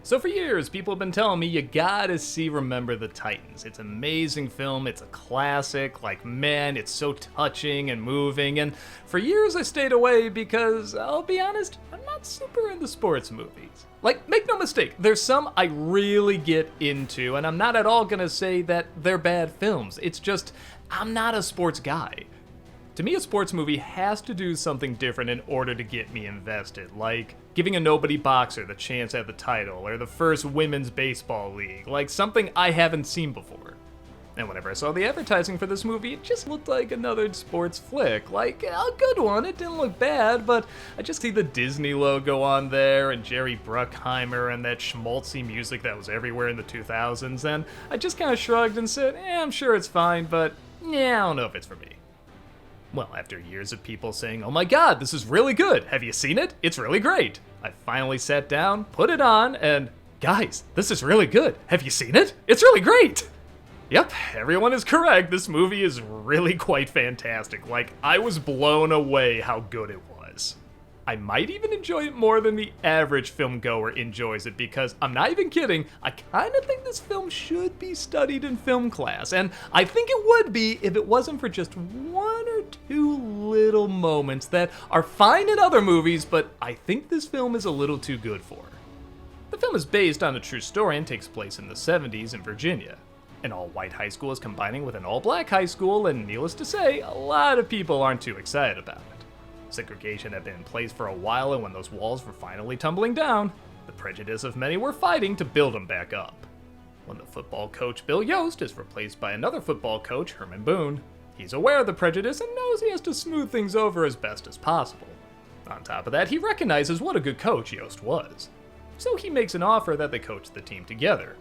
So for years, people have been telling me you gotta see Remember the Titans. It's an amazing film, it's a classic, like man, it's so touching and moving, and for years I stayed away because, I'll be honest, I'm not super into sports movies. Like, make no mistake, there's some I really get into, and I'm not at all gonna say that they're bad films. It's just, I'm not a sports guy. To me, a sports movie has to do something different in order to get me invested, like giving a nobody boxer the chance at the title, or the first women's baseball league, like something I haven't seen before. And whenever I saw the advertising for this movie, it just looked like another sports flick, like a good one, it didn't look bad, but I just see the Disney logo on there, and Jerry Bruckheimer, and that schmaltzy music that was everywhere in the 2000s, and I just kind of shrugged and said, I'm sure it's fine, but yeah, I don't know if it's for me. Well, after years of people saying, oh my god, this is really good, have you seen it? It's really great. I finally sat down, put it on, and guys, this is really good. Have you seen it? It's really great. Yep, everyone is correct. This movie is really quite fantastic. Like, I was blown away how good it was. I might even enjoy it more than the average film goer enjoys it because, I'm not even kidding, I kind of think this film should be studied in film class, and I think it would be if it wasn't for just one or two little moments that are fine in other movies, but I think this film is a little too good for. The film is based on a true story and takes place in the 70s in Virginia. An all-white high school is combining with an all-black high school, and needless to say, a lot of people aren't too excited about it. Segregation had been in place for a while, and when those walls were finally tumbling down, the prejudice of many were fighting to build them back up. When the football coach Bill Yoast is replaced by another football coach, Herman Boone, he's aware of the prejudice and knows he has to smooth things over as best as possible. On top of that, he recognizes what a good coach Yoast was. So he makes an offer that they coach the team together.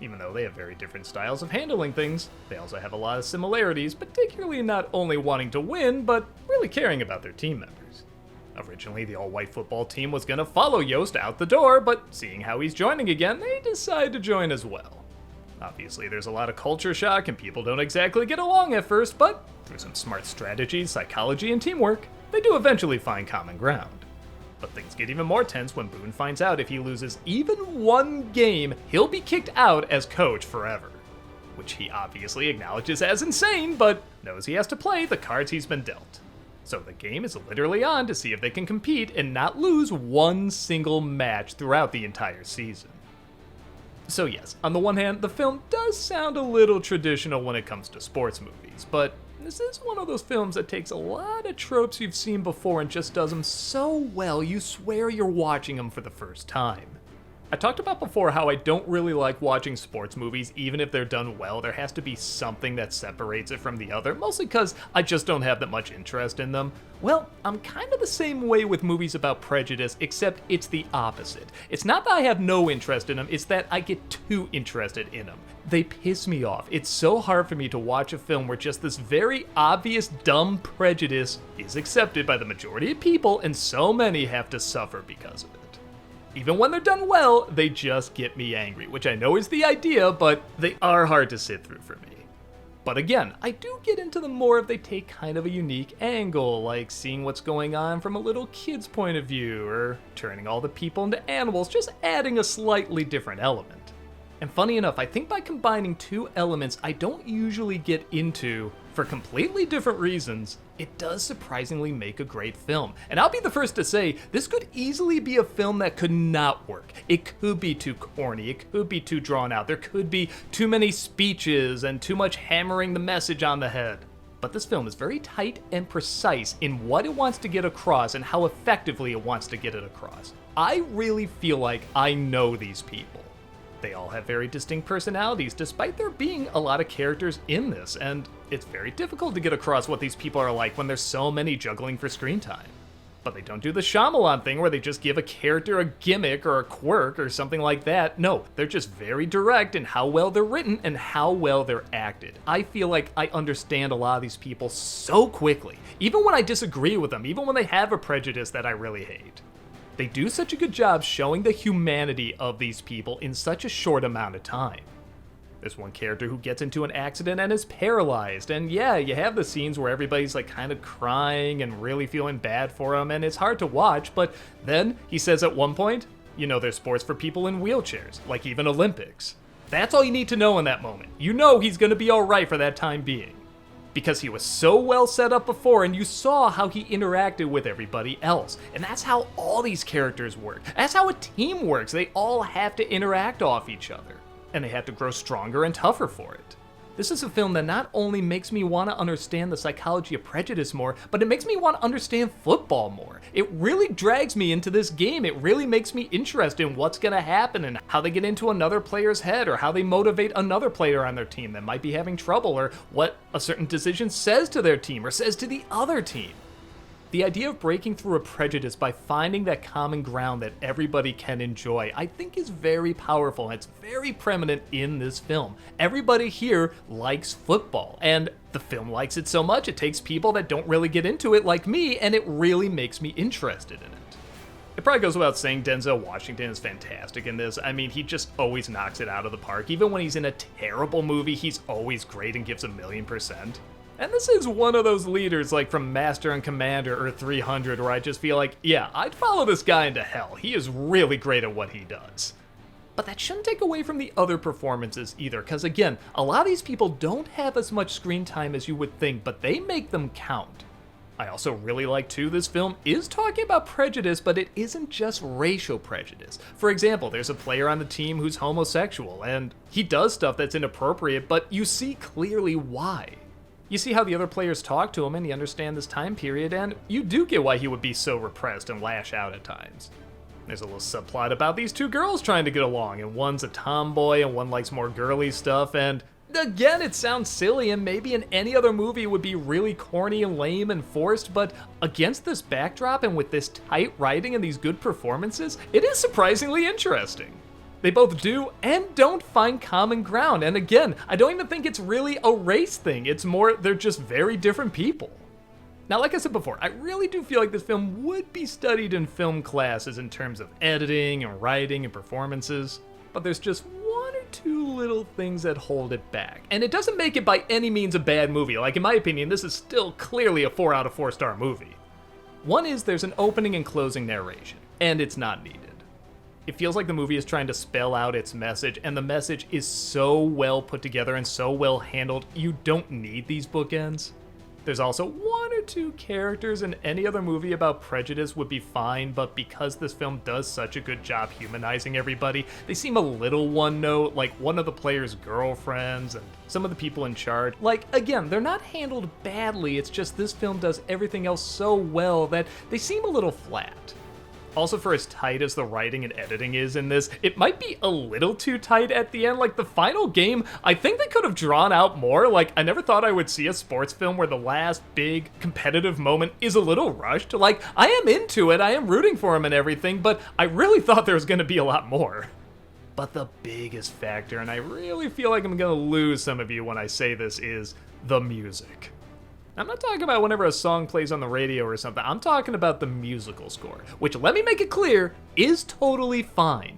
Even though they have very different styles of handling things, they also have a lot of similarities, particularly not only wanting to win, but really caring about their team members. Originally, the all-white football team was going to follow Yoast out the door, but seeing how he's joining again, they decide to join as well. Obviously, there's a lot of culture shock, and people don't exactly get along at first, but through some smart strategy, psychology, and teamwork, they do eventually find common ground. But things get even more tense when Boone finds out if he loses even one game, he'll be kicked out as coach forever. Which he obviously acknowledges as insane, but knows he has to play the cards he's been dealt. So the game is literally on to see if they can compete and not lose one single match throughout the entire season. So yes, on the one hand, the film does sound a little traditional when it comes to sports movies, but this is one of those films that takes a lot of tropes you've seen before and just does them so well you swear you're watching them for the first time. I talked about before how I don't really like watching sports movies, even if they're done well. There has to be something that separates it from the other, mostly because I just don't have that much interest in them. Well, I'm kind of the same way with movies about prejudice, except it's the opposite. It's not that I have no interest in them, it's that I get too interested in them. They piss me off. It's so hard for me to watch a film where just this very obvious dumb prejudice is accepted by the majority of people and so many have to suffer because of it. Even when they're done well, they just get me angry, which I know is the idea, but they are hard to sit through for me. But again, I do get into them more if they take kind of a unique angle, like seeing what's going on from a little kid's point of view, or turning all the people into animals, just adding a slightly different element. And funny enough, I think by combining two elements I don't usually get into for completely different reasons, it does surprisingly make a great film. And I'll be the first to say, this could easily be a film that could not work. It could be too corny, it could be too drawn out, there could be too many speeches and too much hammering the message on the head. But this film is very tight and precise in what it wants to get across and how effectively it wants to get it across. I really feel like I know these people. They all have very distinct personalities, despite there being a lot of characters in this, and it's very difficult to get across what these people are like when there's so many juggling for screen time. But they don't do the Shyamalan thing where they just give a character a gimmick or a quirk or something like that. No, they're just very direct in how well they're written and how well they're acted. I feel like I understand a lot of these people so quickly, even when I disagree with them, even when they have a prejudice that I really hate. They do such a good job showing the humanity of these people in such a short amount of time. There's one character who gets into an accident and is paralyzed, and yeah, you have the scenes where everybody's like kind of crying and really feeling bad for him, and it's hard to watch, but then he says at one point, You know there's sports for people in wheelchairs, like even Olympics. That's all you need to know in that moment. You know he's gonna be alright for that time being. Because he was so well set up before, and you saw how he interacted with everybody else. And that's how all these characters work. That's how a team works. They all have to interact off each other. And they have to grow stronger and tougher for it. This is a film that not only makes me want to understand the psychology of prejudice more, but it makes me want to understand football more. It really drags me into this game. It really makes me interested in what's going to happen and how they get into another player's head, or how they motivate another player on their team that might be having trouble, or what a certain decision says to their team or says to the other team. The idea of breaking through a prejudice by finding that common ground that everybody can enjoy, I think is very powerful, and it's very prominent in this film. Everybody here likes football, and the film likes it so much it takes people that don't really get into it like me, and it really makes me interested in it. It probably goes without saying Denzel Washington is fantastic in this. I mean, he just always knocks it out of the park. Even when he's in a terrible movie, he's always great and gives 1,000,000%. And this is one of those leaders like from Master and Commander or 300 where I just feel like, yeah, I'd follow this guy into hell. He is really great at what he does. But that shouldn't take away from the other performances either, because again, a lot of these people don't have as much screen time as you would think, but they make them count. I also really like too, this film is talking about prejudice, but it isn't just racial prejudice. For example, there's a player on the team who's homosexual, and he does stuff that's inappropriate, but you see clearly why. You see how the other players talk to him, and you understand this time period, and you do get why he would be so repressed and lash out at times. There's a little subplot about these two girls trying to get along, and one's a tomboy and one likes more girly stuff, and again, it sounds silly, and maybe in any other movie it would be really corny and lame and forced, but against this backdrop and with this tight writing and these good performances, it is surprisingly interesting. They both do and don't find common ground, and again, I don't even think it's really a race thing, it's more they're just very different people. Now, like I said before, I really do feel like this film would be studied in film classes in terms of editing and writing and performances, but there's just one or two little things that hold it back. And it doesn't make it by any means a bad movie. Like, in my opinion, this is still clearly a 4 out of 4 star movie. One is there's an opening and closing narration, and it's not needed. It feels like the movie is trying to spell out its message, and the message is so well put together and so well handled, you don't need these bookends. There's also one or two characters in any other movie about prejudice would be fine, but because this film does such a good job humanizing everybody, they seem a little one note, like one of the players' girlfriends and some of the people in charge. Like, again, they're not handled badly, it's just this film does everything else so well that they seem a little flat. Also, for as tight as the writing and editing is in this, it might be a little too tight at the end. Like, the final game, I think they could have drawn out more. Like, I never thought I would see a sports film where the last big competitive moment is a little rushed. Like, I am into it, I am rooting for him and everything, but I really thought there was going to be a lot more. But the biggest factor, and I really feel like I'm going to lose some of you when I say this, is the music. I'm not talking about whenever a song plays on the radio or something, I'm talking about the musical score, which, let me make it clear, is totally fine.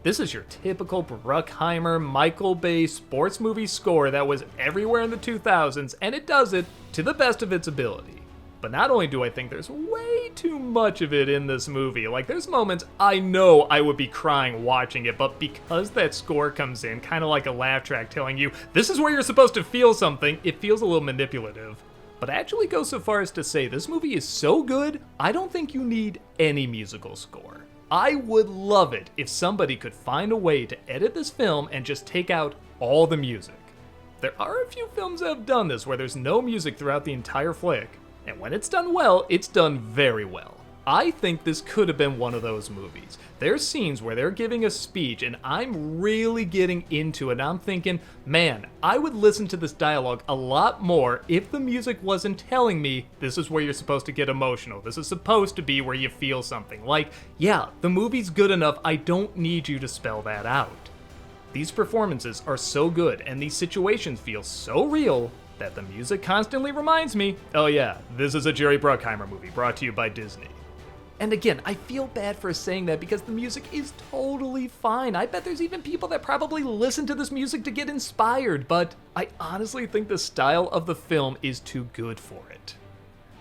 This is your typical Bruckheimer, Michael Bay sports movie score that was everywhere in the 2000s, and it does it to the best of its ability. But not only do I think there's way too much of it in this movie, like there's moments I know I would be crying watching it, but because that score comes in, kind of like a laugh track telling you, this is where you're supposed to feel something, it feels a little manipulative. But I actually go so far as to say this movie is so good, I don't think you need any musical score. I would love it if somebody could find a way to edit this film and just take out all the music. There are a few films that have done this where there's no music throughout the entire flick, and when it's done well, it's done very well. I think this could have been one of those movies. There's scenes where they're giving a speech and I'm really getting into it and I'm thinking, man, I would listen to this dialogue a lot more if the music wasn't telling me this is where you're supposed to get emotional. This is supposed to be where you feel something. Like, yeah, the movie's good enough, I don't need you to spell that out. These performances are so good and these situations feel so real that the music constantly reminds me, oh yeah, this is a Jerry Bruckheimer movie brought to you by Disney. And again, I feel bad for saying that because the music is totally fine. I bet there's even people that probably listen to this music to get inspired, but I honestly think the style of the film is too good for it.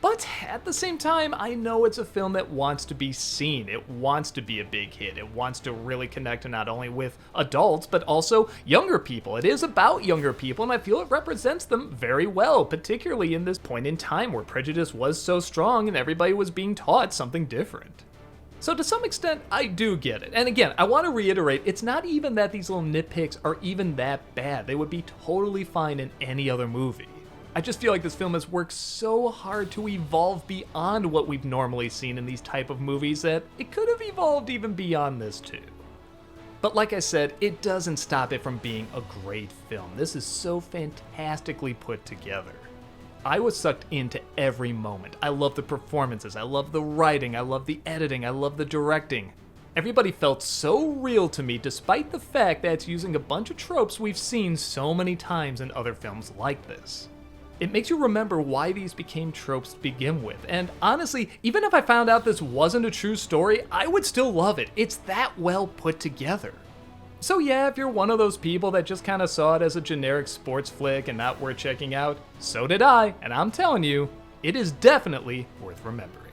But at the same time, I know it's a film that wants to be seen. It wants to be a big hit. It wants to really connect not only with adults, but also younger people. It is about younger people, and I feel it represents them very well, particularly in this point in time where prejudice was so strong and everybody was being taught something different. So to some extent, I do get it. And again, I want to reiterate, it's not even that these little nitpicks are even that bad. They would be totally fine in any other movie. I just feel like this film has worked so hard to evolve beyond what we've normally seen in these type of movies that it could have evolved even beyond this too. But like I said, it doesn't stop it from being a great film. This is so fantastically put together. I was sucked into every moment. I love the performances, I love the writing, I love the editing, I love the directing. Everybody felt so real to me despite the fact that it's using a bunch of tropes we've seen so many times in other films like this. It makes you remember why these became tropes to begin with, and honestly, even if I found out this wasn't a true story, I would still love it. It's that well put together. So yeah, if you're one of those people that just kind of saw it as a generic sports flick and not worth checking out, so did I, and I'm telling you, it is definitely worth remembering.